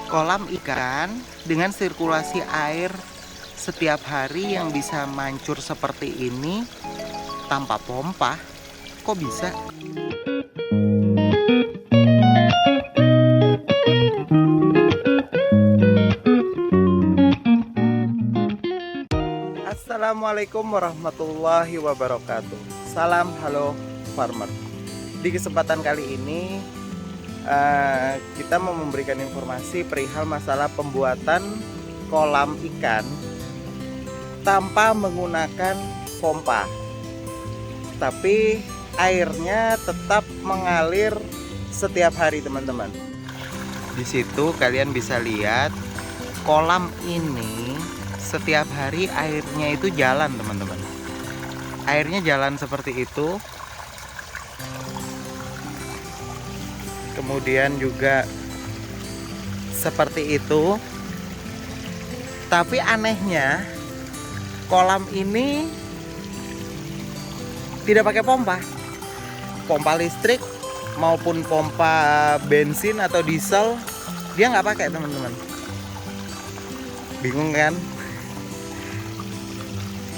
kolam ikan dengan sirkulasi air setiap hari yang bisa mancur seperti ini tanpa pompa. Kok bisa? Assalamualaikum warahmatullahi wabarakatuh. Salam halo farmer. Di kesempatan kali ini kita mau memberikan informasi perihal masalah pembuatan kolam ikan tanpa menggunakan pompa, tapi airnya tetap mengalir setiap hari, teman-teman. Di situ kalian bisa lihat kolam ini setiap hari airnya itu jalan, teman-teman. Airnya jalan seperti itu. Kemudian juga seperti itu. Tapi anehnya kolam ini tidak pakai pompa. Pompa listrik maupun pompa bensin atau diesel dia nggak pakai, teman-teman. Bingung kan?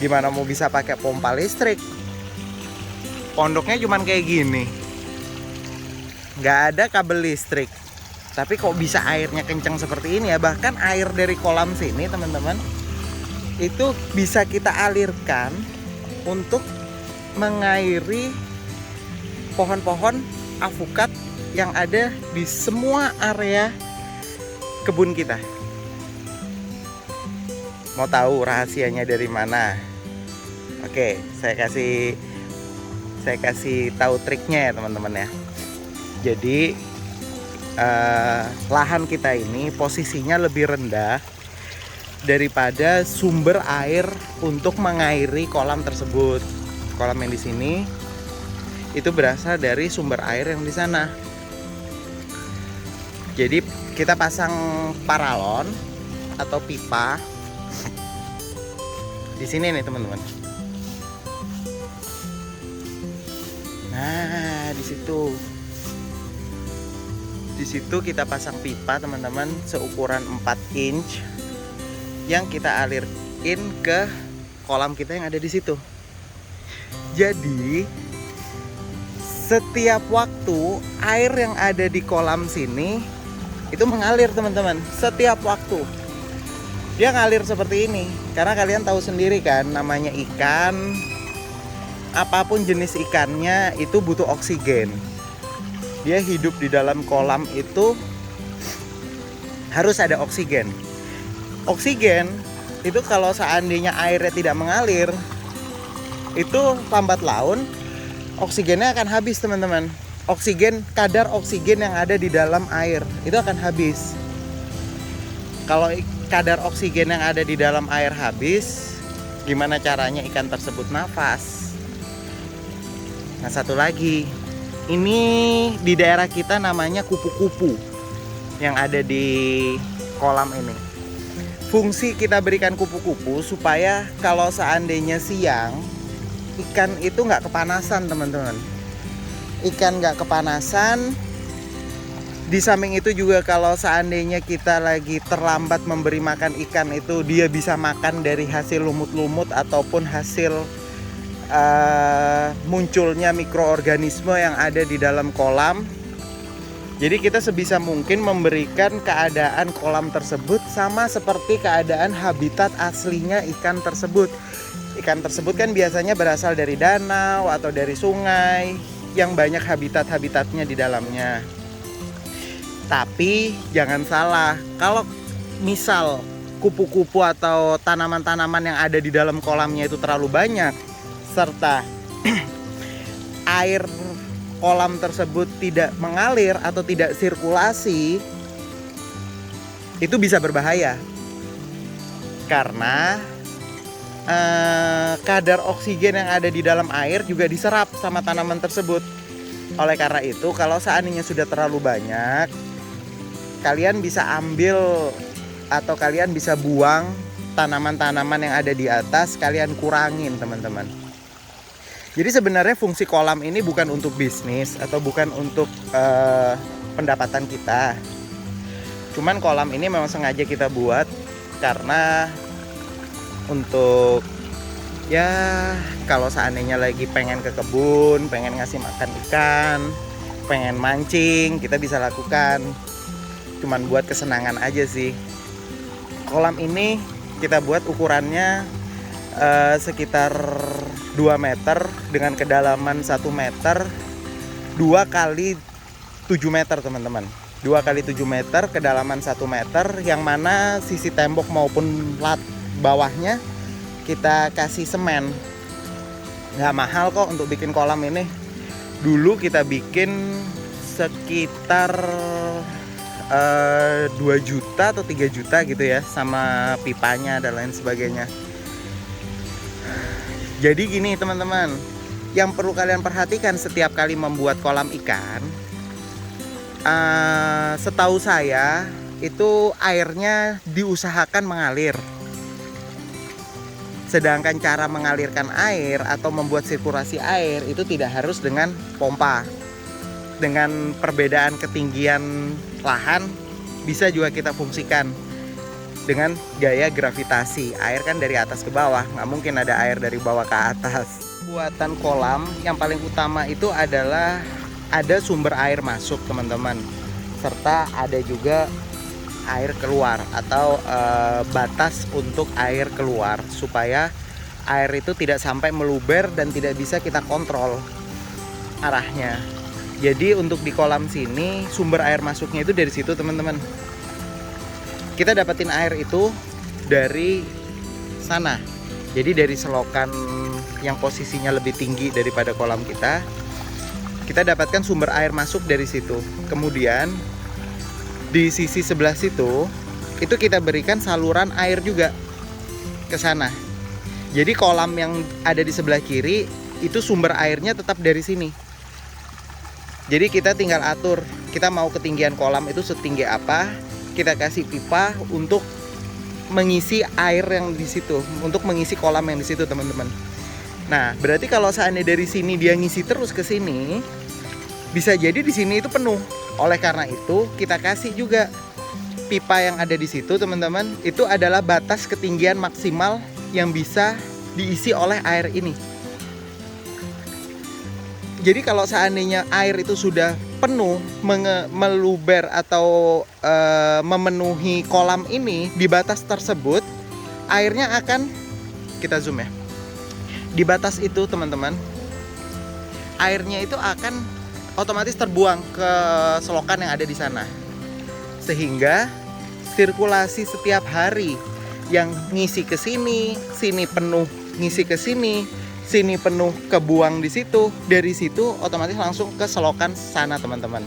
Gimana mau bisa pakai pompa listrik? Pondoknya cuman kayak gini, nggak ada kabel listrik, tapi kok bisa airnya kencang seperti ini ya. Bahkan air dari kolam sini, teman-teman, itu bisa kita alirkan untuk mengairi pohon-pohon avukat yang ada di semua area kebun kita. Mau tahu rahasianya dari mana? Oke, saya kasih tahu triknya ya, teman-teman ya. Jadi lahan kita ini posisinya lebih rendah daripada sumber air untuk mengairi kolam tersebut. Kolam yang di sini itu berasal dari sumber air yang di sana. Jadi kita pasang paralon atau pipa di sini nih, teman-teman. Nah, di situ kita pasang pipa, teman-teman, seukuran 4 inch yang kita alirin ke kolam kita yang ada di situ. Jadi setiap waktu air yang ada di kolam sini itu mengalir, teman-teman. Setiap waktu dia ngalir seperti ini. Karena kalian tahu sendiri kan, namanya ikan, apapun jenis ikannya itu butuh oksigen. Dia hidup di dalam kolam itu harus ada oksigen. Oksigen itu kalau seandainya airnya tidak mengalir, itu lambat laun oksigennya akan habis, teman-teman. Kadar oksigen yang ada di dalam air itu akan habis. Kalau kadar oksigen yang ada di dalam air habis, gimana caranya ikan tersebut nafas? Nah, satu lagi, ini di daerah kita namanya kupu-kupu yang ada di kolam ini. Fungsi kita berikan kupu-kupu supaya kalau seandainya siang, ikan itu nggak kepanasan, teman-teman. Ikan nggak kepanasan. Di samping itu juga kalau seandainya kita lagi terlambat memberi makan ikan itu, dia bisa makan dari hasil lumut-lumut ataupun hasil munculnya mikroorganisme yang ada di dalam kolam. Jadi kita sebisa mungkin memberikan keadaan kolam tersebut sama seperti keadaan habitat aslinya ikan tersebut. Ikan tersebut kan biasanya berasal dari danau atau dari sungai yang banyak habitatnya di dalamnya. Tapi jangan salah, kalau misal kupu-kupu atau tanaman-tanaman yang ada di dalam kolamnya itu terlalu banyak, serta air kolam tersebut tidak mengalir atau tidak sirkulasi, itu bisa berbahaya. Karena kadar oksigen yang ada di dalam air juga diserap sama tanaman tersebut. Oleh karena itu, kalau seandainya sudah terlalu banyak, kalian bisa ambil atau kalian bisa buang tanaman-tanaman yang ada di atas, kalian kurangin, teman-teman. Jadi sebenarnya fungsi kolam ini bukan untuk bisnis atau bukan untuk pendapatan kita. Cuman kolam ini memang sengaja kita buat karena untuk ya kalau seandainya lagi pengen ke kebun, pengen ngasih makan ikan, pengen mancing, kita bisa lakukan. Cuman buat kesenangan aja sih. Kolam ini kita buat ukurannya sekitar 2 meter dengan kedalaman 1 meter, 2 kali 7 meter teman-teman. 2 kali 7 meter, kedalaman 1 meter, yang mana sisi tembok maupun lat bawahnya kita kasih semen. Nggak mahal kok untuk bikin kolam ini. Dulu kita bikin sekitar 2 juta atau 3 juta gitu ya, sama pipanya dan lain sebagainya. Jadi gini teman-teman, yang perlu kalian perhatikan setiap kali membuat kolam ikan, setahu saya itu airnya diusahakan mengalir. Sedangkan cara mengalirkan air atau membuat sirkulasi air itu tidak harus dengan pompa. Dengan perbedaan ketinggian lahan bisa juga kita fungsikan dengan gaya gravitasi. Air kan dari atas ke bawah, nggak mungkin ada air dari bawah ke atas. Buatan kolam yang paling utama itu adalah ada sumber air masuk teman-teman, serta ada juga air keluar atau batas untuk air keluar, supaya air itu tidak sampai meluber dan tidak bisa kita kontrol arahnya. Jadi untuk di kolam sini sumber air masuknya itu dari situ teman-teman. Kita dapetin air itu dari sana. Jadi dari selokan yang posisinya lebih tinggi daripada kolam kita dapatkan sumber air masuk dari situ. Kemudian di sisi sebelah situ itu kita berikan saluran air juga ke sana. Jadi kolam yang ada di sebelah kiri itu sumber airnya tetap dari sini. Jadi kita tinggal atur, kita mau ketinggian kolam itu setinggi apa, kita kasih pipa untuk mengisi air yang di situ, untuk mengisi kolam yang di situ teman-teman. Nah, berarti kalau seandainya dari sini dia ngisi terus ke sini, bisa jadi di sini itu penuh. Oleh karena itu, kita kasih juga pipa yang ada di situ teman-teman. Itu adalah batas ketinggian maksimal yang bisa diisi oleh air ini. Jadi kalau seandainya air itu sudah penuh, meluber atau memenuhi kolam ini di batas tersebut, airnya akan, kita zoom ya, di batas itu teman-teman, airnya itu akan otomatis terbuang ke selokan yang ada di sana, sehingga sirkulasi setiap hari yang ngisi ke sini, sini penuh, ngisi ke sini, sini penuh, kebuang di situ, dari situ otomatis langsung ke selokan sana teman-teman.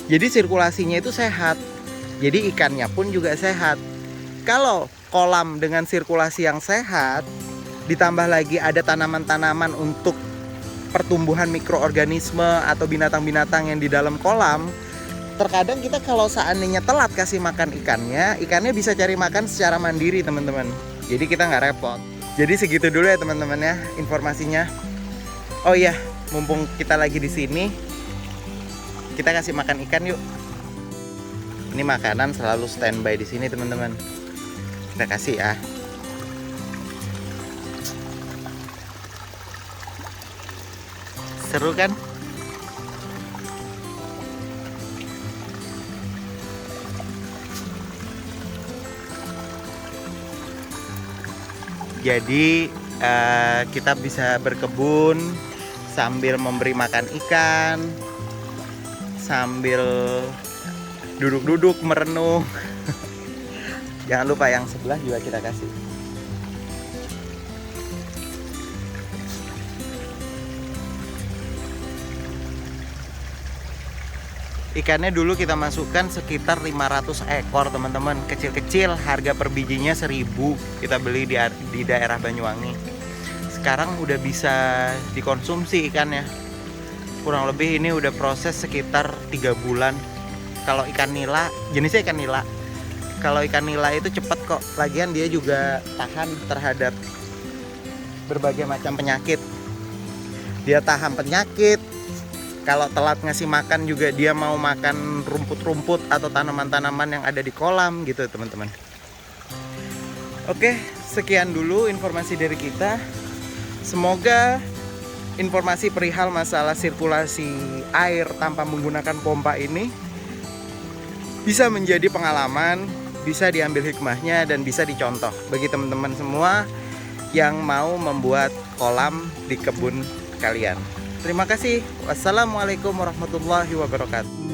Jadi sirkulasinya itu sehat, jadi ikannya pun juga sehat. Kalau kolam dengan sirkulasi yang sehat, ditambah lagi ada tanaman-tanaman untuk pertumbuhan mikroorganisme atau binatang-binatang yang di dalam kolam, terkadang kita kalau seandainya telat kasih makan ikannya, ikannya bisa cari makan secara mandiri teman-teman. Jadi kita nggak repot. Jadi segitu dulu ya teman-teman ya informasinya. Oh iya, mumpung kita lagi di sini, kita kasih makan ikan yuk. Ini makanan selalu standby di sini teman-teman. Kita kasih ya. Seru kan? Jadi kita bisa berkebun sambil memberi makan ikan, sambil duduk-duduk merenung. Jangan lupa yang sebelah juga kita kasih. Ikannya dulu kita masukkan sekitar 500 ekor teman-teman, kecil-kecil, harga per bijinya 1.000, kita beli di daerah Banyuwangi. Sekarang udah bisa dikonsumsi ikannya, kurang lebih ini udah proses sekitar 3 bulan. Kalau ikan nila, jenisnya ikan nila, kalau ikan nila itu cepet kok, lagian dia juga tahan terhadap berbagai macam penyakit. Dia tahan penyakit, Kalau telat ngasih makan juga dia mau makan rumput-rumput atau tanaman-tanaman yang ada di kolam gitu teman-teman. Oke, sekian dulu informasi dari kita. Semoga informasi perihal masalah sirkulasi air tanpa menggunakan pompa ini bisa menjadi pengalaman, bisa diambil hikmahnya dan bisa dicontoh bagi teman-teman semua yang mau membuat kolam di kebun kalian. Terima kasih. Wassalamualaikum warahmatullahi wabarakatuh.